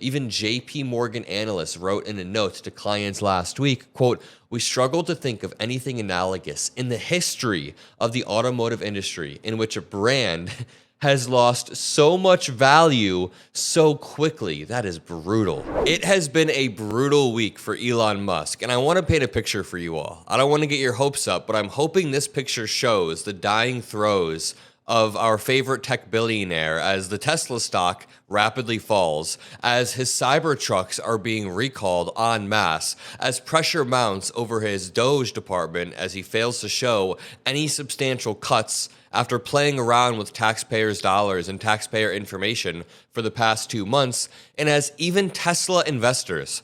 Even JP Morgan analysts wrote in a note to clients last week, quote, "We struggle to think of anything analogous in the history of the automotive industry in which a brand has lost so much value so quickly." That is brutal. It has been a brutal week for Elon Musk, and I want to paint a picture for you all. I don't want to get your hopes up, but I'm hoping this picture shows the dying throes of our favorite tech billionaire as the Tesla stock rapidly falls, as his Cybertrucks are being recalled en masse, as pressure mounts over his DOGE department as he fails to show any substantial cuts after playing around with taxpayers' dollars and taxpayer information for the past 2 months, and as even Tesla investors,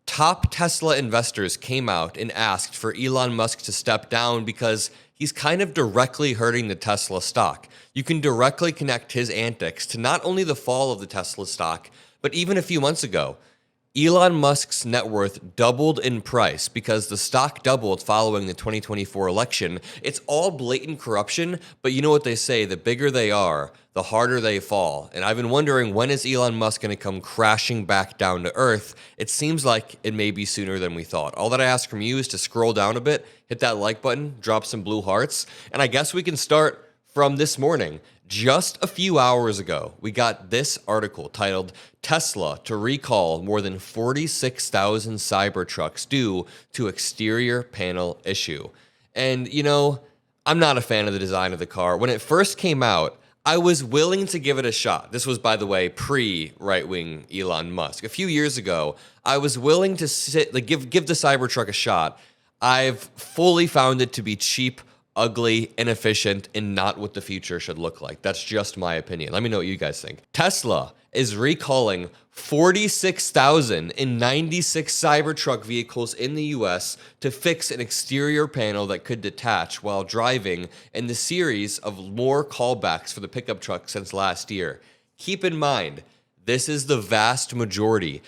top Tesla investors came out and asked for Elon Musk to step down because he's kind of directly hurting the Tesla stock. You can directly connect his antics to not only the fall of the Tesla stock, but even a few months ago, Elon Musk's net worth doubled in price because the stock doubled following the 2024 election. It's all blatant corruption, but you know what they say, the bigger they are, the harder they fall. And I've been wondering, when is Elon Musk going to come crashing back down to earth? It seems like it may be sooner than we thought. All that I ask from you is to scroll down a bit, hit that like button, drop some blue hearts, and I guess we can start from this morning. Just a few hours ago, we got this article titled "Tesla to Recall More Than 46,000 Cybertrucks Due to Exterior Panel Issue." And, you know, I'm not a fan of the design of the car. When it first came out, I was willing to give it a shot. This was, by the way, pre-right-wing Elon Musk. A few years ago, I was willing to give the Cybertruck a shot. I've fully found it to be cheap, ugly, inefficient, and not what the future should look like. That's just my opinion. Let me know what you guys think. Tesla is recalling 46,096 Cybertruck vehicles in the US to fix an exterior panel that could detach while driving, in the series of more callbacks for the pickup truck since last year. Keep in mind, this is the vast majority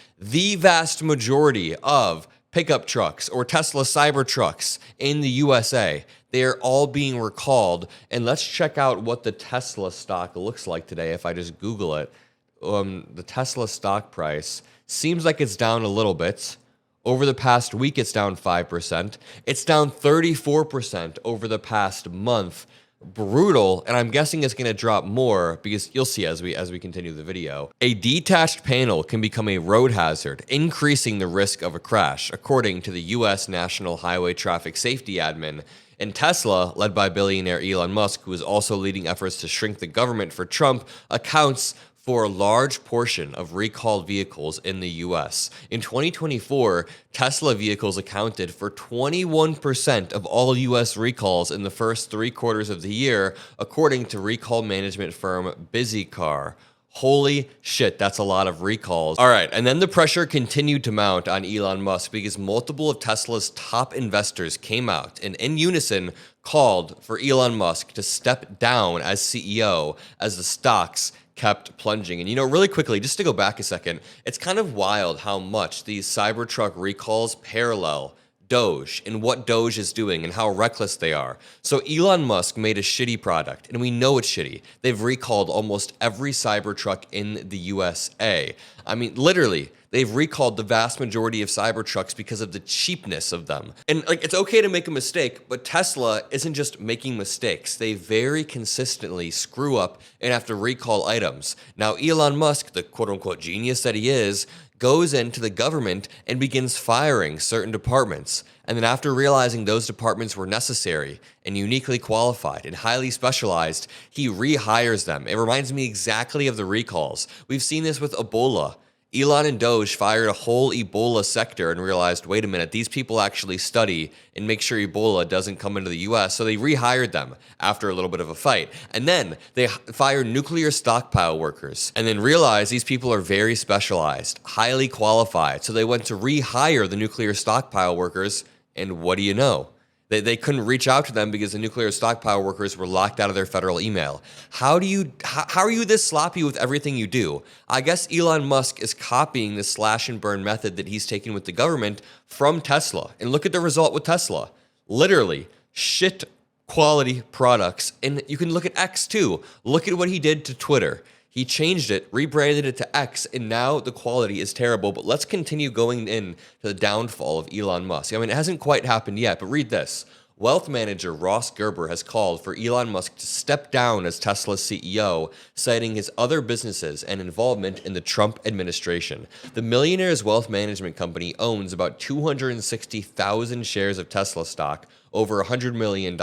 of pickup trucks or Tesla Cybertrucks in the USA. They are all being recalled. And let's check out what the Tesla stock looks like today. If I just Google it, the Tesla stock price seems like it's down a little bit. Over the past week, it's down 5%. It's down 34% over the past month. Brutal, and I'm guessing it's going to drop more because you'll see as we continue the video. A detached panel can become a road hazard, increasing the risk of a crash, according to the U.S. National Highway Traffic Safety Admin. And Tesla, led by billionaire Elon Musk, who is also leading efforts to shrink the government for Trump, accounts for a large portion of recalled vehicles in the US. In 2024, Tesla vehicles accounted for 21% of all US recalls in the first 3 quarters of the year, according to recall management firm BusyCar. Holy shit, that's a lot of recalls. All right, and then the pressure continued to mount on Elon Musk because multiple of Tesla's top investors came out and in unison called for Elon Musk to step down as CEO as the stocks kept plunging. And you know, really quickly, just to go back a second, it's kind of wild how much these Cybertruck recalls parallel DOGE and what DOGE is doing and how reckless they are. So Elon Musk made a shitty product, and we know it's shitty. They've recalled almost every Cybertruck in the USA. I mean, literally, they've recalled the vast majority of Cybertrucks because of the cheapness of them. And like, it's okay to make a mistake, but Tesla isn't just making mistakes. They very consistently screw up and have to recall items. Now, Elon Musk, the quote-unquote genius that he is, goes into the government and begins firing certain departments. And then after realizing those departments were necessary and uniquely qualified and highly specialized, he rehires them. It reminds me exactly of the recalls. We've seen this with Ebola. Elon and DOGE fired a whole Ebola sector and realized, wait a minute, these people actually study and make sure Ebola doesn't come into the US. So they rehired them after a little bit of a fight. And then they fired nuclear stockpile workers and then realized these people are very specialized, highly qualified. So they went to rehire the nuclear stockpile workers. And what do you know? They couldn't reach out to them because the nuclear stockpile workers were locked out of their federal email. How are you this sloppy with everything you do? I guess Elon Musk is copying the slash and burn method that he's taken with the government from Tesla. And look at the result with Tesla. Literally, shit quality products. And you can look at X too. Look at what he did to Twitter. He changed it, rebranded it to X, and now the quality is terrible. But let's continue going in to the downfall of Elon Musk. I mean, it hasn't quite happened yet, but read this. Wealth manager Ross Gerber has called for Elon Musk to step down as Tesla's CEO, citing his other businesses and involvement in the Trump administration. The millionaire's wealth management company owns about 260,000 shares of Tesla stock, over $100 million.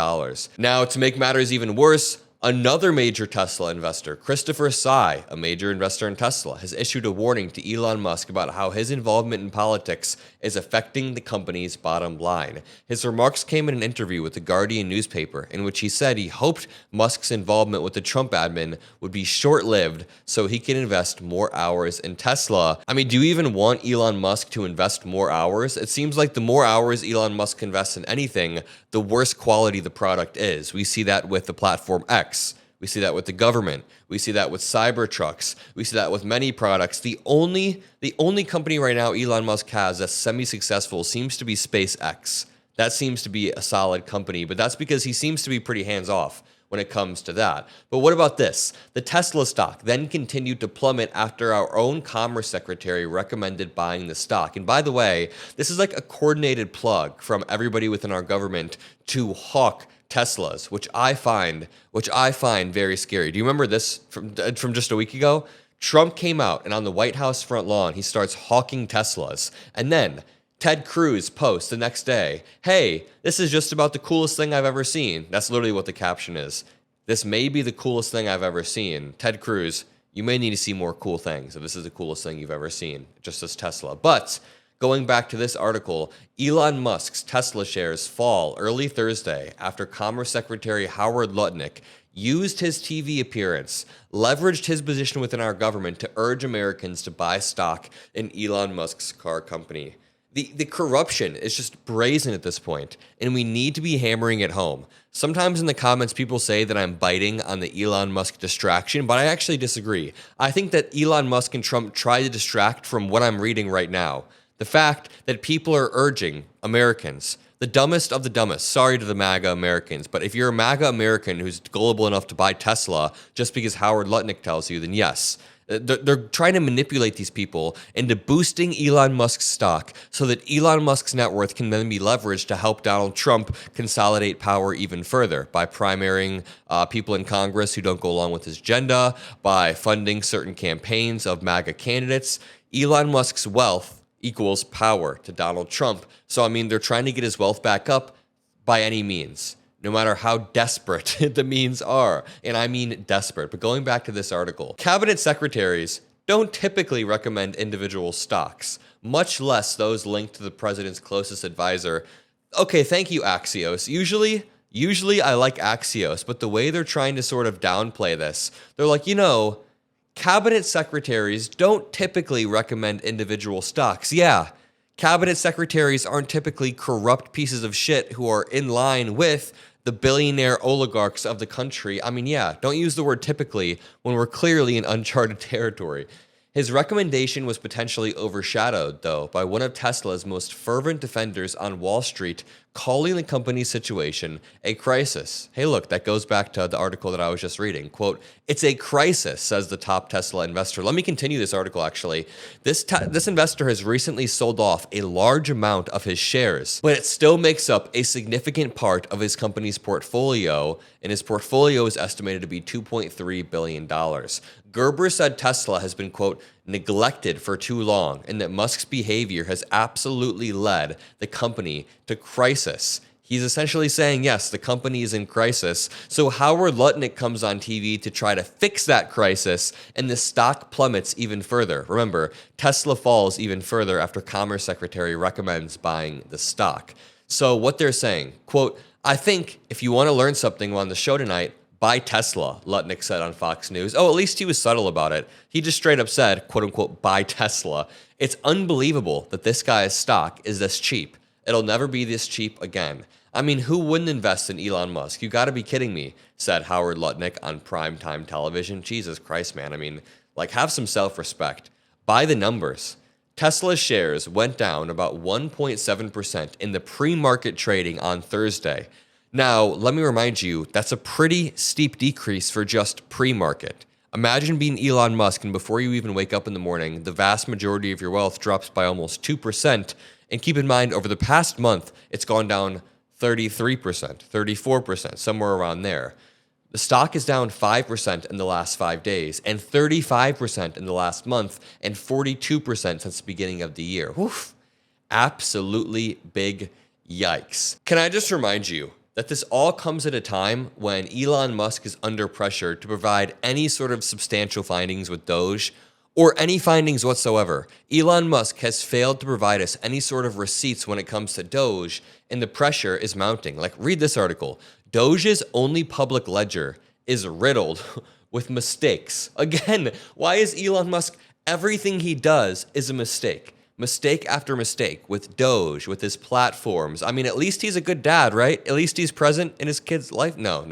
Now, to make matters even worse, another major Tesla investor, Christopher Tsai, a major investor in Tesla, has issued a warning to Elon Musk about how his involvement in politics is affecting the company's bottom line. His remarks came in an interview with the Guardian newspaper, in which he said he hoped Musk's involvement with the Trump admin would be short-lived so he can invest more hours in Tesla. I mean, do you even want Elon Musk to invest more hours? It seems like the more hours Elon Musk invests in anything, the worse quality the product is. We see that with the platform X. We see that with the government. We see that with Cybertrucks. We see that with many products. The only company right now Elon Musk has that's semi-successful seems to be SpaceX. That seems to be a solid company, but that's because he seems to be pretty hands-off when it comes to that. But what about this? The Tesla stock then continued to plummet after our own Commerce Secretary recommended buying the stock. And by the way, this is like a coordinated plug from everybody within our government to hawk Teslas, which I find very scary. Do you remember this from just a week ago? Trump came out and on the White House front lawn, he starts hawking Teslas. And then Ted Cruz posts the next day, "Hey, this is just about the coolest thing I've ever seen." That's literally what the caption is. "This may be the coolest thing I've ever seen. Ted Cruz, you may need to see more cool things if this is the coolest thing you've ever seen, just as Tesla." But going back to this article, Elon Musk's Tesla shares fall early Thursday after Commerce Secretary Howard Lutnick used his TV appearance, leveraged his position within our government to urge Americans to buy stock in Elon Musk's car company. The corruption is just brazen at this point, and we need to be hammering it home. Sometimes in the comments, people say that I'm biting on the Elon Musk distraction, but I actually disagree. I think that Elon Musk and Trump try to distract from what I'm reading right now. The fact that people are urging Americans, the dumbest of the dumbest, sorry to the MAGA Americans, but if you're a MAGA American who's gullible enough to buy Tesla just because Howard Lutnick tells you, then yes. They're trying to manipulate these people into boosting Elon Musk's stock so that Elon Musk's net worth can then be leveraged to help Donald Trump consolidate power even further by primarying people in Congress who don't go along with his agenda, by funding certain campaigns of MAGA candidates. Elon Musk's wealth equals power to Donald Trump. So, I mean, they're trying to get his wealth back up by any means, no matter how desperate the means are. And I mean desperate. But going back to this article, cabinet secretaries don't typically recommend individual stocks, much less those linked to the president's closest advisor. Okay, thank you, Axios. Usually I like Axios, but the way they're trying to sort of downplay this, they're like, cabinet secretaries don't typically recommend individual stocks. Yeah, cabinet secretaries aren't typically corrupt pieces of shit who are in line with the billionaire oligarchs of the country. I mean, yeah, don't use the word typically when we're clearly in uncharted territory. His recommendation was potentially overshadowed, though, by one of Tesla's most fervent defenders on Wall Street calling the company's situation a crisis. Hey, look, that goes back to the article that I was just reading. Quote, "It's a crisis," says the top Tesla investor. Let me continue this article, actually. This investor has recently sold off a large amount of his shares, but it still makes up a significant part of his company's portfolio, and his portfolio is estimated to be $2.3 billion. Gerber said Tesla has been, quote, neglected for too long, and that Musk's behavior has absolutely led the company to crisis. He's essentially saying, yes, the company is in crisis. So Howard Lutnick comes on TV to try to fix that crisis, and the stock plummets even further. Remember, Tesla falls even further after Commerce Secretary recommends buying the stock. So what they're saying, quote, "I think if you want to learn something on the show tonight, buy Tesla," Lutnick said on Fox News. Oh, at least he was subtle about it. He just straight up said, quote unquote, "buy Tesla." It's unbelievable that this guy's stock is this cheap. It'll never be this cheap again. I mean, who wouldn't invest in Elon Musk? You gotta be kidding me, said Howard Lutnick on primetime television. Jesus Christ, man. I mean, like, have some self-respect. By the numbers, Tesla's shares went down about 1.7% in the pre-market trading on Thursday. Now, let me remind you, that's a pretty steep decrease for just pre-market. Imagine being Elon Musk, and before you even wake up in the morning, the vast majority of your wealth drops by almost 2%. And keep in mind, over the past month, it's gone down 33%, 34%, somewhere around there. The stock is down 5% in the last 5 days, and 35% in the last month, and 42% since the beginning of the year. Woof. Absolutely big yikes. Can I just remind you that this all comes at a time when Elon Musk is under pressure to provide any sort of substantial findings with DOGE or any findings whatsoever. Elon Musk has failed to provide us any sort of receipts when it comes to DOGE, and the pressure is mounting. Like, read this article. DOGE's only public ledger is riddled with mistakes. Again, why is Elon Musk, everything he does is a mistake? Mistake after mistake with DOGE, with his platforms. I mean, at least he's a good dad, right? At least he's present in his kid's life. No,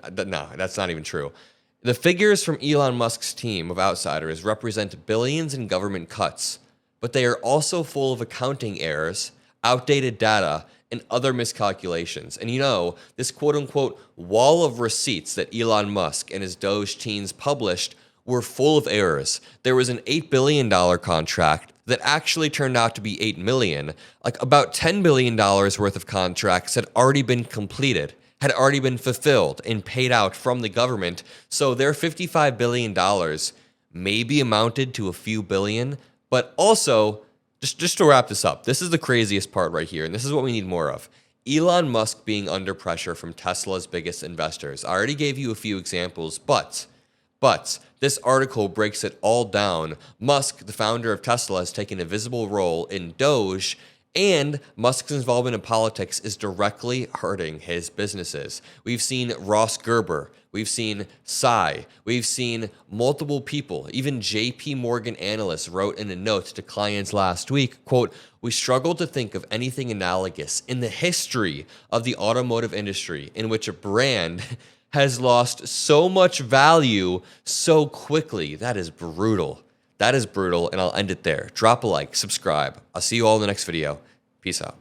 that's not even true. The figures from Elon Musk's team of outsiders represent billions in government cuts, but they are also full of accounting errors, outdated data, and other miscalculations. And you know, this quote-unquote wall of receipts that Elon Musk and his DOGE teams published were full of errors. There was an $8 billion contract that actually turned out to be $8 million. Like, about $10 billion worth of contracts had already been completed, had already been fulfilled and paid out from the government. So their $55 billion maybe amounted to a few billion, but also, just to wrap this up, this is the craziest part right here, and this is what we need more of. Elon Musk being under pressure from Tesla's biggest investors. I already gave you a few examples, but this article breaks it all down. Musk, the founder of Tesla, has taken a visible role in DOGE, and Musk's involvement in politics is directly hurting his businesses. We've seen Ross Gerber, we've seen Psy, we've seen multiple people, even JP Morgan analysts wrote in a note to clients last week, quote, "We struggle to think of anything analogous in the history of the automotive industry in which a brand has lost so much value so quickly." That is brutal. That is brutal, and I'll end it there. Drop a like, subscribe. I'll see you all in the next video. Peace out.